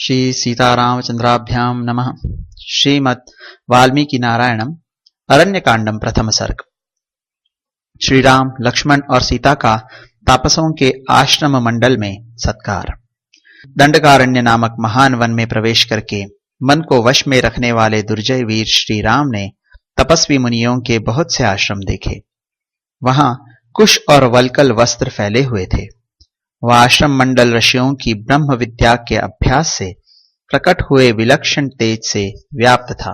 श्री सीतारामचंद्राभ्याम नमः। श्रीमद् वाल्मीकि नारायणम अरण्यकांडम प्रथम सर्ग। श्री राम, लक्ष्मण और सीता का तापसों के आश्रम मंडल में सत्कार। दंडकारण्य नामक महान वन में प्रवेश करके मन को वश में रखने वाले दुर्जय वीर श्री राम ने तपस्वी मुनियों के बहुत से आश्रम देखे। वहां कुश और वल्कल वस्त्र फैले हुए थे। वह आश्रम मंडल ऋषियों की ब्रह्म विद्या के अभ्यास से प्रकट हुए विलक्षण तेज से व्याप्त था।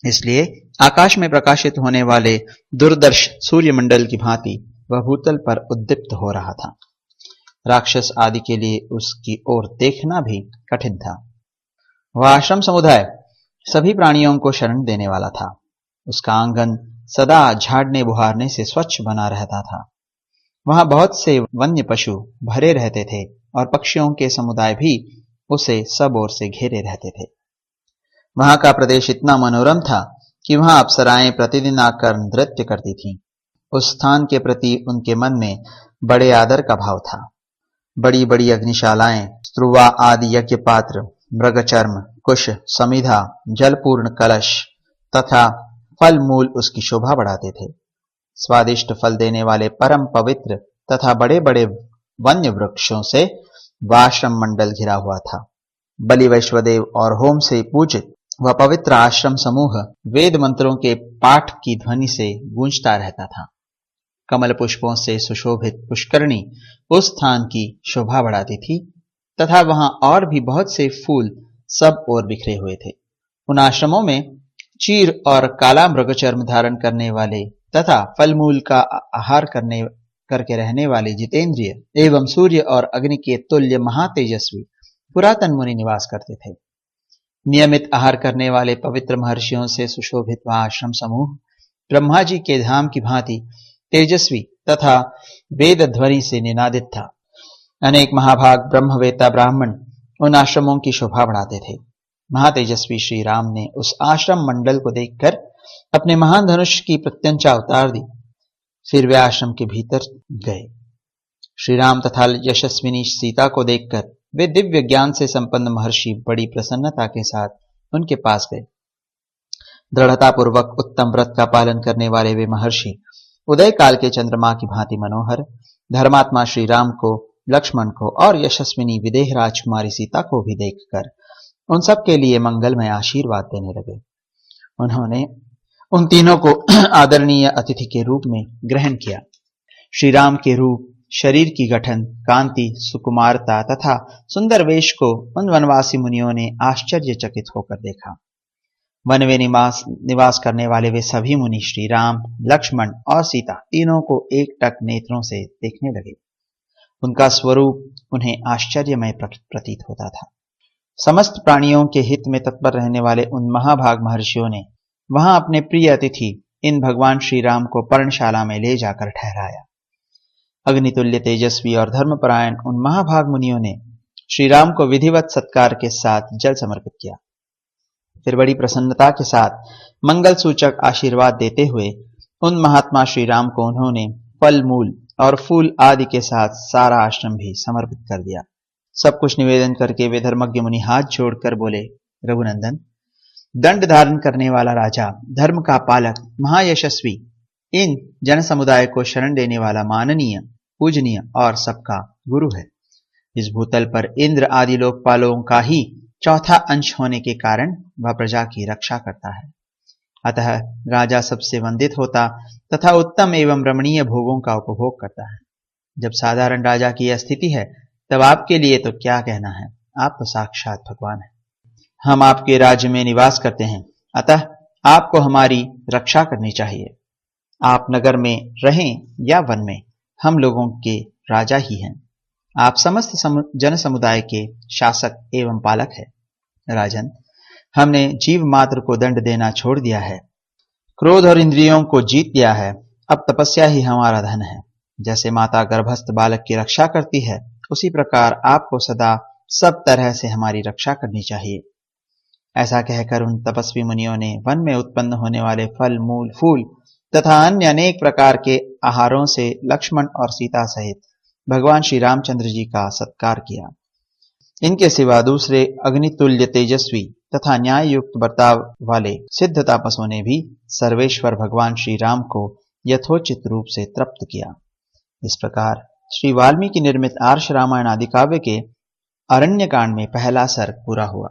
इसलिए आकाश में प्रकाशित होने वाले दुर्दर्श सूर्य मंडल की भांति वह भूतल पर उद्दीप्त हो रहा था। राक्षस आदि के लिए उसकी ओर देखना भी कठिन था। वह आश्रम समुदाय सभी प्राणियों को शरण देने वाला था। उसका आंगन सदा झाड़ने बुहारने से स्वच्छ बना रहता था। वहां बहुत से वन्य पशु भरे रहते थे और पक्षियों के समुदाय भी उसे सब ओर से घेरे रहते थे। वहां का प्रदेश इतना मनोरम था कि वहां अप्सराएं प्रतिदिन आकर नृत्य करती थीं। उस स्थान के प्रति उनके मन में बड़े आदर का भाव था। बड़ी बड़ी अग्निशालाएं, स्त्रुवा आदि यज्ञ पात्र, मृगचर्म, कुश, समिधा, जलपूर्ण कलश तथा फल मूल उसकी शोभा बढ़ाते थे। स्वादिष्ट फल देने वाले परम पवित्र तथा बड़े बड़े वन्य वृक्षों से वाश्रम मंडल घिरा हुआ था। बलि, वैश्वदेव और होम से पूजित वह पवित्र आश्रम समूह वेद मंत्रों के पाठ की ध्वनि से गूंजता रहता था। कमल पुष्पों से सुशोभित पुष्करणी उस स्थान की शोभा बढ़ाती थी तथा वहां और भी बहुत से फूल सब ओर बिखरे हुए थे। उन आश्रमों में चीर और काला मृगचर्म धारण करने वाले तथा फलमूल का आहार करके रहने वाले जितेंद्रिय एवं सूर्य और अग्नि के तुल्य महातेजस्वी पुरातन मुनि निवास करते थे। नियमित आहार करने वाले पवित्र महर्षियों से सुशोभित वह आश्रम समूह ब्रह्मा जी के धाम की भांति तेजस्वी तथा वेद ध्वनि से निनादित था। अनेक महाभाग ब्रह्मवेत्ता ब्राह्मण उन आश्रमों की शोभा बढ़ाते थे। महातेजस्वी श्री राम ने उस आश्रम मंडल को देखकर अपने महान धनुष की प्रत्यंचा उतार दी। फिर वे आश्रम के भीतर गए। श्री राम तथा यशस्विनी सीता को देखकर वे दिव्य ज्ञान से संपन्न महर्षि बड़ी प्रसन्नता के साथ उनके पास गए। दृढ़ता पूर्वक उत्तम व्रत का पालन करने वाले वे महर्षि उदय काल के चंद्रमा की भांति मनोहर धर्मात्मा श्री राम को, लक्ष्मण को और यशस्विनी विदेह राजकुमारी सीता को भी देखकर उन सब के लिए मंगलमय आशीर्वाद देने लगे। उन्होंने उन तीनों को आदरणीय अतिथि के रूप में ग्रहण किया। श्री राम के रूप, शरीर की गठन, कांति, सुकुमारता तथा सुंदर वेश को उन वनवासी मुनियों ने आश्चर्यचकित होकर देखा। वन में निवास करने वाले वे सभी मुनि श्री राम, लक्ष्मण और सीता तीनों को एकटक नेत्रों से देखने लगे। उनका स्वरूप उन्हें आश्चर्यमय प्रतीत होता था। समस्त प्राणियों के हित में तत्पर रहने वाले उन महाभाग महर्षियों ने वहां अपने प्रिय अतिथि इन भगवान श्री राम को पर्णशाला में ले जाकर ठहराया। अग्नितुल्य तेजस्वी और धर्मपरायण उन महाभाग मुनियों ने श्री राम को विधिवत सत्कार के साथ जल समर्पित किया। फिर बड़ी प्रसन्नता के साथ मंगल सूचक आशीर्वाद देते हुए उन महात्मा श्री राम को उन्होंने फल मूल और फूल आदि के साथ सारा आश्रम भी समर्पित कर दिया। सब कुछ निवेदन करके वे धर्मज्ञ मुनि हाथ जोड़कर बोले, रघुनंदन, दंड धारण करने वाला राजा, धर्म का पालक, महायशस्वी, इन जन समुदाय को शरण देने वाला माननीय, पूजनीय और सबका गुरु है। इस भूतल पर इंद्र आदि लोकपालों का ही चौथा अंश होने के कारण वह प्रजा की रक्षा करता है। अतः राजा सबसे वंदित होता तथा उत्तम एवं रमणीय भोगों का उपभोग करता है। जब साधारण राजा की यह स्थिति है तब आपके लिए तो क्या कहना है, आप तो साक्षात भगवान हैं। हम आपके राज्य में निवास करते हैं, अतः आपको हमारी रक्षा करनी चाहिए। आप नगर में रहें या वन में, हम लोगों के राजा ही हैं। आप समस्त जन समुदाय के शासक एवं पालक हैं। राजन, हमने जीव मात्र को दंड देना छोड़ दिया है, क्रोध और इंद्रियों को जीत लिया है। अब तपस्या ही हमारा धन है। जैसे माता गर्भस्थ बालक की रक्षा करती है, उसी प्रकार आपको सदा सब तरह से हमारी रक्षा करनी चाहिए। ऐसा कहकर उन तपस्वी मुनियों ने वन में उत्पन्न होने वाले फल मूल, फूल तथा अन्य अनेक प्रकार के आहारों से लक्ष्मण और सीता सहित भगवान श्री रामचंद्र जी का सत्कार किया। इनके सिवा दूसरे अग्नितुल्य तेजस्वी तथा न्याय युक्त बर्ताव वाले सिद्ध तापसों ने भी सर्वेश्वर भगवान श्री राम को यथोचित रूप से तृप्त किया। इस प्रकार श्री वाल्मीकि निर्मित आर्ष रामायण आदि काव्य के अरण्य कांड में पहला सर्ग पूरा हुआ।